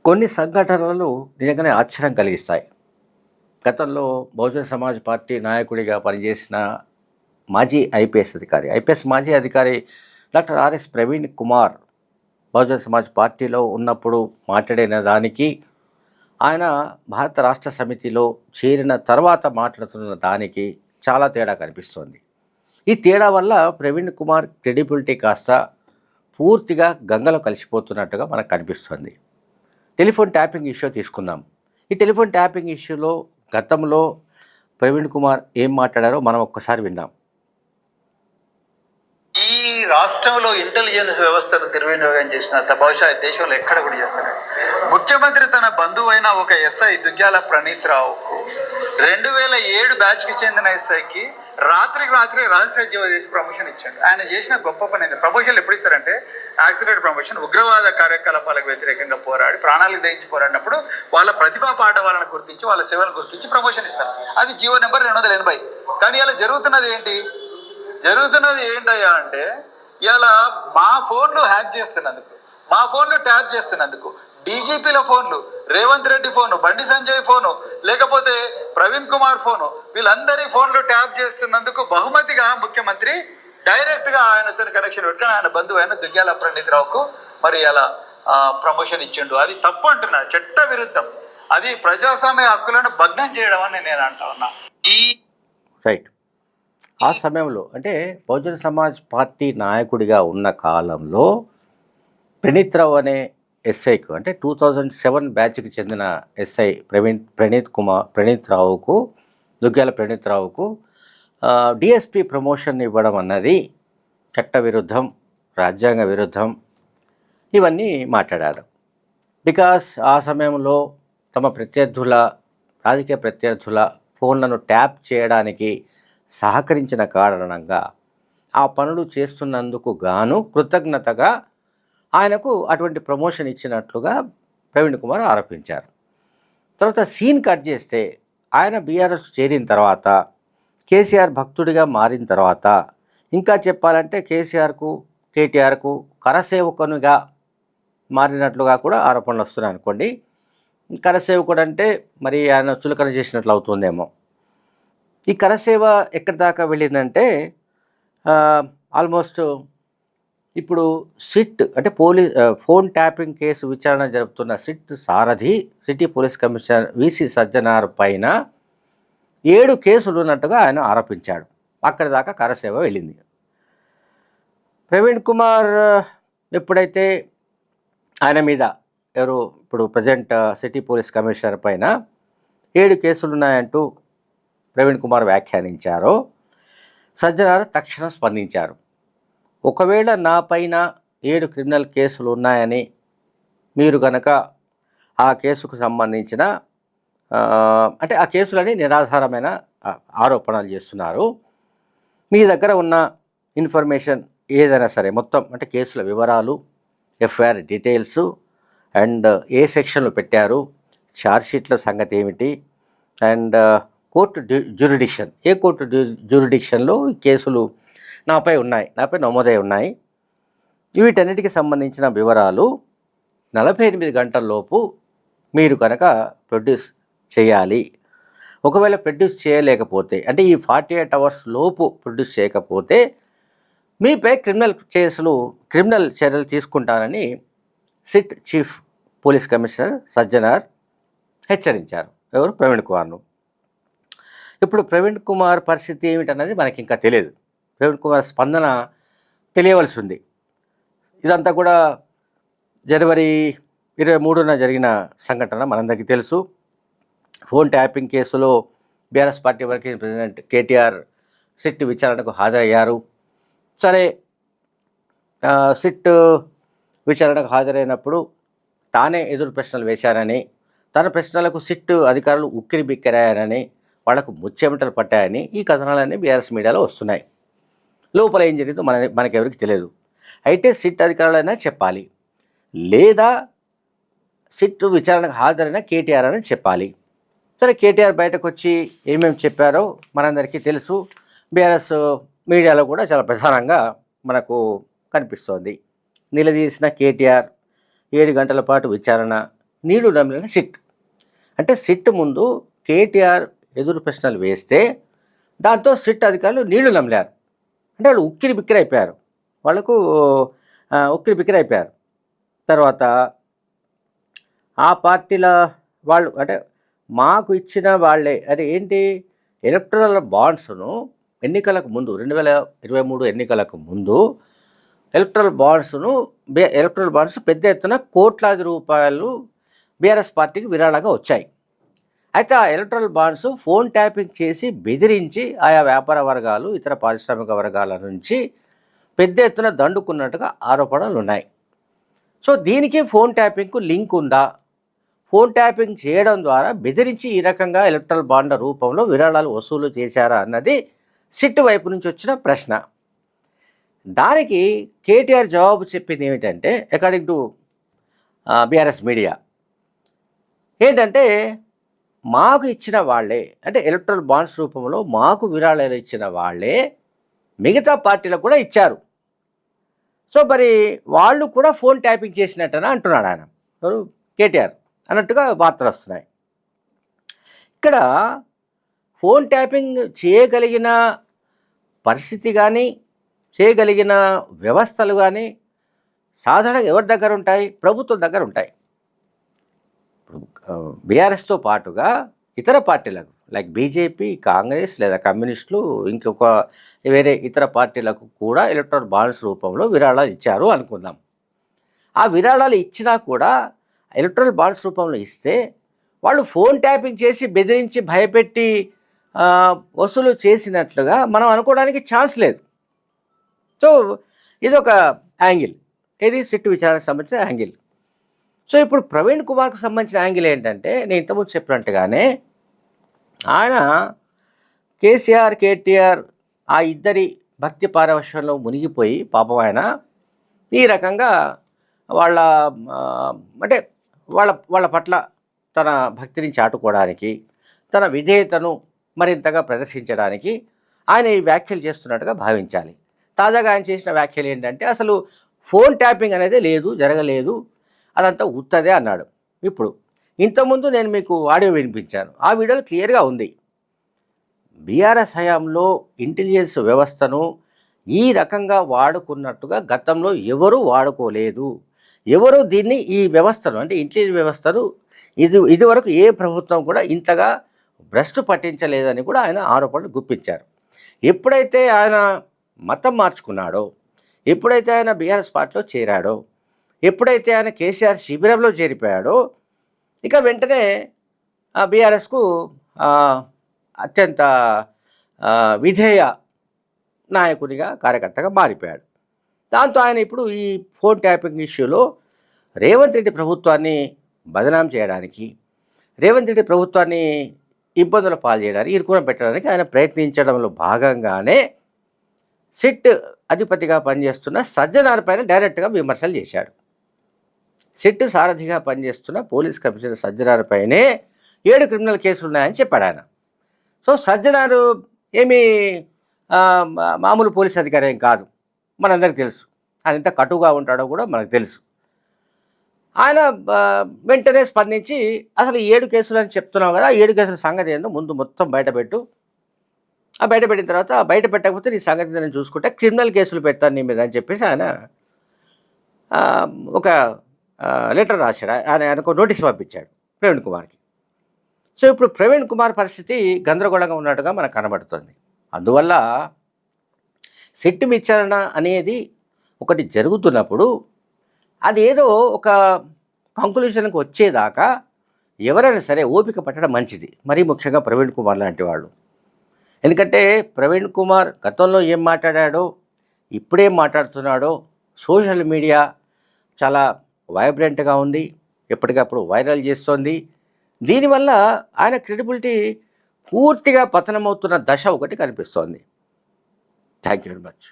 కొన్ని సంఘటనలు నిజంగానే ఆశ్చర్యం కలిగిస్తాయి. గతంలో బహుజన సమాజ్ పార్టీ నాయకుడిగా పనిచేసిన మాజీ ఐపీఎస్ మాజీ అధికారి డాక్టర్ ఆర్ఎస్ ప్రవీణ్ కుమార్ బహుజన సమాజ్ పార్టీలో ఉన్నప్పుడు మాట్లాడిన దానికి, ఆయన భారత రాష్ట్ర సమితిలో చేరిన తర్వాత మాట్లాడుతున్న దానికి చాలా తేడా కనిపిస్తోంది. ఈ తేడా వల్ల ప్రవీణ్ కుమార్ క్రెడిబిలిటీ కాస్త పూర్తిగా గంగలో కలిసిపోతున్నట్టుగా మనకు కనిపిస్తుంది. టెలిఫోన్ ట్యాపింగ్ ఇష్యూ తీసుకుందాం. ఈ టెలిఫోన్ ట్యాపింగ్ ఇష్యూలో గతంలో ప్రవీణ్ కుమార్ ఏం మాట్లాడారో మనం ఒక్కసారి విందాం. ఈ రాష్ట్రంలో ఇంటెలిజెన్స్ వ్యవస్థను దుర్వినియోగం చేసిన బహుశా దేశంలో ఎక్కడ కూడా చేస్తారు. ముఖ్యమంత్రి తన బంధువైన ఒక ఎస్ఐ దుగ్గ్యాల ప్రణీత్ రావుకు 2007 బ్యాచ్కి చెందిన ఎస్ఐకి రాత్రికి రాత్రి రహస్య జీవ చేసి ప్రమోషన్ ఇచ్చాడు. ఆయన చేసిన గొప్ప పని ఏంది? ప్రమోషన్లు ఎప్పుడు ఇస్తారంటే యాక్సిడెంట్ ప్రమోషన్, ఉగ్రవాద కార్యకలాపాలకు వ్యతిరేకంగా పోరాడి ప్రాణాలకు దయించి పోరాడినప్పుడు వాళ్ళ ప్రతిభా పాఠవాలను గుర్తించి వాళ్ళ సేవలను గుర్తించి ప్రమోషన్ ఇస్తారు. అది జీవో నెంబర్ 280. కానీ ఇలా జరుగుతున్నది ఏంటయ్యా అంటే ఇలా మా ఫోన్లు హ్యాక్ చేస్తున్నందుకు, మా ఫోన్లు ట్యాప్ చేస్తున్నందుకు, డీజీపీల ఫోన్లు, రేవంత్ రెడ్డి ఫోను, బండి సంజయ్ ఫోను, లేకపోతే ప్రవీణ్ కుమార్ ఫోను, వీళ్ళందరి ఫోన్లు ట్యాప్ చేస్తున్నందుకు బహుమతిగా ముఖ్యమంత్రి డైరెక్ట్గా ఆయనతో కనెక్షన్ పెట్టుకుని ఆయన బంధువు అయిన దుగ్గ్యాల ప్రణీత్ రావుకు మరి అలా ప్రమోషన్ ఇచ్చిండు. అది తప్పు అంటున్నా, చట్ట విరుద్ధం. అది ప్రజాస్వామ్య హక్కులను భగ్నం చేయడం అని నేను అంటా ఉన్నా. రైట్. ఆ సమయంలో అంటే బహుజన సమాజ్ పార్టీ నాయకుడిగా ఉన్న కాలంలో ప్రణీత్ రావు అనే ఎస్ఐకు, అంటే 2007 బ్యాచ్కి చెందిన ఎస్ఐ ప్రణీత్ రావుకు, దుగ్గ్యాల ప్రణీత్ రావుకు డిఎస్పి ప్రమోషన్ ఇవ్వడం అన్నది చట్టవిరుద్ధం, రాజ్యాంగ విరుద్ధం, ఇవన్నీ మాట్లాడారు. బికాస్ ఆ సమయంలో తమ రాజకీయ ప్రత్యర్థుల ఫోన్లను ట్యాప్ చేయడానికి సహకరించిన కారణంగా ఆ పనులు చేస్తున్నందుకు గాను కృతజ్ఞతగా ఆయనకు అటువంటి ప్రమోషన్ ఇచ్చినట్లుగా ప్రవీణ్ కుమార్ ఆరోపించారు. తర్వాత సీన్ కట్ చేస్తే ఆయన బీఆర్ఎస్ చేరిన తర్వాత, కేసీఆర్ భక్తుడిగా మారిన తర్వాత, ఇంకా చెప్పాలంటే కేటీఆర్కు కరసేవకునిగా మారినట్లుగా కూడా ఆరోపణలు వస్తున్నాయి అనుకోండి. కరసేవకుడు అంటే మరి ఆయన చులకన చేసినట్లు అవుతుందేమో. ఈ కరసేవ ఎక్కడి దాకా వెళ్ళిందంటే ఆల్మోస్ట్ ఇప్పుడు సిట్ అంటే ఫోన్ ట్యాపింగ్ కేసు విచారణ జరుపుతున్న సిట్ సారథి, city police commissioner VC Sajjanar పైన 7 కేసులు ఉన్నట్టుగా ఆయన ఆరోపించాడు. అక్కడి దాకా కరసేవ వెళ్ళింది. ప్రవీణ్ కుమార్ ఎప్పుడైతే ఆయన మీద ఇప్పుడు ప్రజెంట్ సిటీ పోలీస్ కమిషనర్ పైన 7 కేసులు ఉన్నాయంటూ ప్రవీణ్ కుమార్ వ్యాఖ్యానించారో, సజ్జనార్ తక్షణం స్పందించారు. ఒకవేళ నా పైన 7 క్రిమినల్ కేసులు ఉన్నాయని మీరు కనుక ఆ కేసుకు సంబంధించిన అంటే ఆ కేసులని నిరాధారమైన ఆరోపణలు చేస్తున్నారు, మీ దగ్గర ఉన్న ఇన్ఫర్మేషన్ ఏదైనా సరే మొత్తం, అంటే కేసుల వివరాలు, ఎఫ్ఐఆర్ డీటెయిల్స్ అండ్ ఏ సెక్షన్లు పెట్టారు, ఛార్జ్షీట్ల సంగతి ఏమిటి, అండ్ కోర్టు జ్యూరిడిక్షన్లో కేసులు నాపై నమోదై ఉన్నాయి, వీటన్నిటికి సంబంధించిన వివరాలు 48 గంటల్లోపు మీరు కనుక ప్రొడ్యూస్ చేయాలి. ఒకవేళ ప్రొడ్యూస్ చేయలేకపోతే, అంటే ఈ 48 అవర్స్ లోపు ప్రొడ్యూస్ చేయకపోతే మీపై క్రిమినల్ చర్యలు తీసుకుంటానని SIT chief police commissioner Sajjanar హెచ్చరించారు. ప్రవీణ్ కుమార్ను. ఇప్పుడు ప్రవీణ్ కుమార్ పరిస్థితి ఏమిటన్నది మనకి ఇంకా తెలియదు. ప్రవీణ్ కుమార్ స్పందన తెలియవలసి ఉంది. ఇదంతా కూడా జనవరి 23న జరిగిన సంఘటన మనందరికీ తెలుసు. ఫోన్ ట్యాపింగ్ కేసులో BRS party working president KTR SIT విచారణకు హాజరయ్యారు. సరే, సిట్ విచారణకు హాజరైనప్పుడు తానే ఎదురు ప్రశ్నలు వేశారని, తన ప్రశ్నలకు సిట్ అధికారులు ఉక్కిరి బిక్కిరాయని, వాళ్లకు ముచ్చెమటలు పట్టాయని ఈ కథనాలన్నీ బీఆర్ఎస్ మీడియాలో వస్తున్నాయి. లోపల ఏం జరిగిందో మనకెవరికి తెలియదు. అయితే సిట్ అధికారులైనా చెప్పాలి, లేదా సిట్ విచారణకు హాజరైన కేటీఆర్ అని చెప్పాలి. సరే, కేటీఆర్ బయటకు వచ్చి ఏమేమి చెప్పారో మనందరికీ తెలుసు. బీఆర్ఎస్ మీడియాలో కూడా చాలా ప్రధానంగా మనకు కనిపిస్తోంది. నిలదీసిన కేటీఆర్ 7 గంటల పాటు విచారణ, నీళ్లు నమిలిన సిట్. అంటే సిట్ ముందు కేటీఆర్ ఎదురు ప్రశ్నలు వేస్తే దాంతో సిట్ అధికారులు నీళ్లు నమిలారు. అంటే వాళ్ళు ఉక్కిరి బిక్కిరి అయిపోయారు. వాళ్ళకు ఉక్కిరి బిక్కిరి అయిపోయారు. తర్వాత ఆ పార్టీల వాళ్ళు అంటే మాకు ఇచ్చిన వాళ్ళే అంటే ఏంటి, ఎలక్టరల్ బాండ్స్ను ఎన్నికలకు ముందు 2023 ఎన్నికలకు ముందు ఎలక్టరల్ బాండ్స్ పెద్ద ఎత్తున కోట్లాది రూపాయలు బీఆర్ఎస్ పార్టీకి విరాళంగా వచ్చాయి. అయితే ఆ ఎలక్టరల్ బాండ్స్ ఫోన్ ట్యాపింగ్ చేసి బెదిరించి ఆయా వ్యాపార వర్గాలు ఇతర పారిశ్రామిక వర్గాల నుంచి పెద్ద ఎత్తున దండుకున్నట్టుగా ఆరోపణలు ఉన్నాయి. సో దీనికి ఫోన్ ట్యాపింగ్కు లింక్ ఉందా, ఫోన్ ట్యాపింగ్ చేయడం ద్వారా బెదిరించి ఈ రకంగా ఎలక్టరల్ బాండ్ల రూపంలో విరాళాలు వసూలు చేశారా అన్నది సిట్ వైపు నుంచి వచ్చిన ప్రశ్న. దానికి కేటీఆర్ జవాబు చెప్పింది ఏమిటంటే, అకార్డింగ్ టు బీఆర్ఎస్ మీడియా ఏంటంటే, మాకు ఇచ్చిన వాళ్ళే అంటే ఎలక్టరల్ బాండ్స్ రూపంలో మాకు విరాళాలు ఇచ్చిన వాళ్ళే మిగతా పార్టీలకు కూడా ఇచ్చారు. సో మరి వాళ్ళు కూడా ఫోన్ ట్యాపింగ్ చేసినట్టని అంటున్నాడు ఆయన, ఎవరు, కేటీఆర్ అన్నట్టుగా వార్తలు వస్తున్నాయి. ఇక్కడ ఫోన్ ట్యాపింగ్ చేయగలిగిన పరిస్థితి కానీ చేయగలిగిన వ్యవస్థలు కానీ సాధారణంగా ఎవరి దగ్గర ఉంటాయి, ప్రభుత్వం దగ్గర ఉంటాయి. బీఆర్ఎస్తో పాటుగా ఇతర పార్టీలకు లైక్ బీజేపీ, కాంగ్రెస్ లేదా కమ్యూనిస్టులు ఇంకొక వేరే ఇతర పార్టీలకు కూడా ఎలక్ట్రల్ బాండ్స్ రూపంలో విరాళాలు ఇచ్చారు అనుకుందాం. ఆ విరాళాలు ఇచ్చినా కూడా ఎలక్ట్రల్ బాండ్స్ రూపంలో ఇస్తే వాళ్ళు ఫోన్ ట్యాపింగ్ చేసి బెదిరించి భయపెట్టి వసూలు చేసినట్లుగా మనం అనుకోవడానికి ఛాన్స్ లేదు. సో ఇదొక యాంగిల్, ఇది సిట్ విచారణకు సంబంధించిన యాంగిల్. సో ఇప్పుడు ప్రవీణ్ కుమార్కు సంబంధించిన యాంగిల్ ఏంటంటే, నేను ఇంతకుముందు చెప్పినట్టుగానే ఆయన కేసీఆర్, కేటీఆర్ ఆ ఇద్దరి భక్తి పారవశ్యంలో మునిగిపోయి పాపం ఆయన ఈ రకంగా వాళ్ళ అంటే వాళ్ళ పట్ల తన భక్తిని చాటుకోవడానికి, తన విధేయతను మరింతగా ప్రదర్శించడానికి ఆయన ఈ వ్యాఖ్యలు చేస్తున్నట్టుగా భావించాలి. తాజాగా ఆయన చేసిన వ్యాఖ్యలు ఏంటంటే, అసలు ఫోన్ ట్యాపింగ్ అనేది లేదు, జరగలేదు, అదంతా ఉత్తదే అన్నాడు. ఇప్పుడు ఇంతకుముందు నేను మీకు ఆడియో వినిపించాను, ఆ వీడియోలో క్లియర్గా ఉంది. బీఆర్ఎస్ హయాంలో ఇంటెలిజెన్స్ వ్యవస్థను ఈ రకంగా వాడుకున్నట్టుగా గతంలో ఎవరూ వాడుకోలేదు. ఎవరు దీన్ని ఈ వ్యవస్థను అంటే ఇంటెలిజెన్స్ వ్యవస్థను ఇదివరకు ఏ ప్రభుత్వం కూడా ఇంతగా భ్రష్టు పట్టించలేదని కూడా ఆయన ఆరోపణలు గుప్పించారు. ఎప్పుడైతే ఆయన మతం మార్చుకున్నాడో, ఎప్పుడైతే ఆయన బీఆర్ఎస్ పార్టీలో చేరాడో, ఎప్పుడైతే ఆయన కేసీఆర్ శిబిరంలో చేరిపోయాడో, ఇక వెంటనే బీఆర్ఎస్కు అత్యంత విధేయ నాయకునిగా, కార్యకర్తగా మారిపోయాడు. దాంతో ఆయన ఇప్పుడు ఈ ఫోన్ ట్యాపింగ్ ఇష్యూలో రేవంత్ రెడ్డి ప్రభుత్వాన్ని బదనాం చేయడానికి, రేవంత్ రెడ్డి ప్రభుత్వాన్ని ఇబ్బందుల పాలు చేయడానికి, ఇరుకున పెట్టడానికి ఆయన ప్రయత్నించడంలో భాగంగానే సిట్ అధిపతిగా పనిచేస్తున్న సజ్జనార్ పైన డైరెక్ట్గా విమర్శలు చేశాడు. సిట్ సారథిగా పనిచేస్తున్న పోలీస్ కమిషనర్ సజ్జనార్ పైనే 7 క్రిమినల్ కేసులు ఉన్నాయని చెప్పాడు ఆయన. సో సజ్జనారు ఏమీ మామూలు పోలీస్ అధికారి ఏం కాదు, మనందరికీ తెలుసు. ఆయన ఎంత కటుగా ఉంటాడో కూడా మనకు తెలుసు. ఆయన వెంటనే స్పందించి, అసలు 7 కేసులు అని చెప్తున్నావు కదా, 7 కేసుల సంగతి ఏందో ముందు మొత్తం బయటపెట్టు, ఆ బయటపెట్టిన తర్వాత బయట పెట్టకపోతే నీ సంగతి నేను చూసుకుంటే క్రిమినల్ కేసులు పెడతాను నీ మీద అని చెప్పేసి ఆయన ఒక లెటర్ రాశాడు. ఆయనకు నోటీస్ పంపించాడు ప్రవీణ్ కుమార్కి. సో ఇప్పుడు ప్రవీణ్ కుమార్ పరిస్థితి గందరగోళంగా ఉన్నట్టుగా మనకు కనబడుతుంది. అందువల్ల సిట్ విచారణ అనేది ఒకటి జరుగుతున్నప్పుడు అది ఏదో ఒక కంక్లూషన్కి వచ్చేదాకా ఎవరైనా సరే ఓపిక పట్టడం మంచిది, మరీ ముఖ్యంగా ప్రవీణ్ కుమార్ లాంటి వాళ్ళు. ఎందుకంటే ప్రవీణ్ కుమార్ గతంలో ఏం మాట్లాడాడో, ఇప్పుడేం మాట్లాడుతున్నాడో సోషల్ మీడియా చాలా వైబ్రెంట్గా ఉంది, ఎప్పటికప్పుడు వైరల్ చేస్తోంది. దీనివల్ల ఆయన క్రెడిబిలిటీ పూర్తిగా పతనమవుతున్న దశ ఒకటి కనిపిస్తోంది. Thank you very much.